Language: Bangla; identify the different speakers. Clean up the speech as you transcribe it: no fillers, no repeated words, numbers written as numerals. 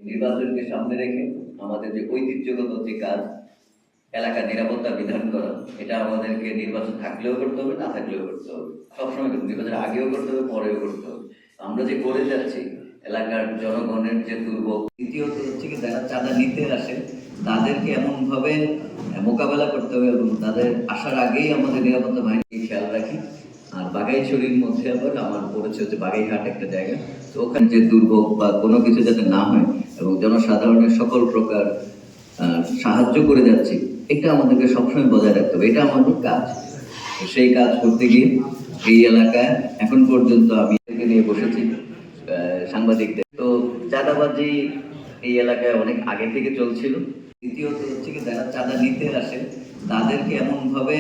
Speaker 1: নির্বাচনকে সামনে রেখে আমাদের যে ঐতিহ্যগত যে কাজ এলাকার নিরাপত্তা বিধান করা, এটা আমাদেরকে নির্বাচন থাকলেও করতে হবে, না থাকলেও করতে হবে, সবসময় করতে হবে। নির্বাচনের আগেও করতে হবে, পরেও করতে হবে। আমরা যে করে যাচ্ছি এলাকার জনগণের যে দুর্ভোগ। দ্বিতীয়ত হচ্ছে কি, যারা চাঁদা নিতে আসে তাদেরকে এমনভাবে মোকাবেলা করতে হবে এবং তাদের আসার আগেই আমাদের নিরাপত্তা বাহিনী খেয়াল রাখি। আর বাঘাইছড়ির মধ্যে আবার আমার পড়েছে হচ্ছে বাঘাইহাট একটা জায়গা, তো ওখানে যে দুর্ভোগ বা কোনো কিছু যাতে না হয় এবং জনসাধারণের সকল প্রকার সাহায্য করে যাচ্ছি, এটা আমাদেরকে সবসময় বজায় রাখতে হবে। এটা আমাদের কাজ। সেই কাজ করতে গিয়ে এই এলাকায় এখন পর্যন্ত আমি নিয়ে বসেছি সাংবাদিকদের। তো চাঁদাবাজি এই এলাকায় অনেক আগে থেকে চলছিল। দ্বিতীয়ত হচ্ছে কি, যারা চাঁদা নিতে আসে তাদেরকে এমনভাবে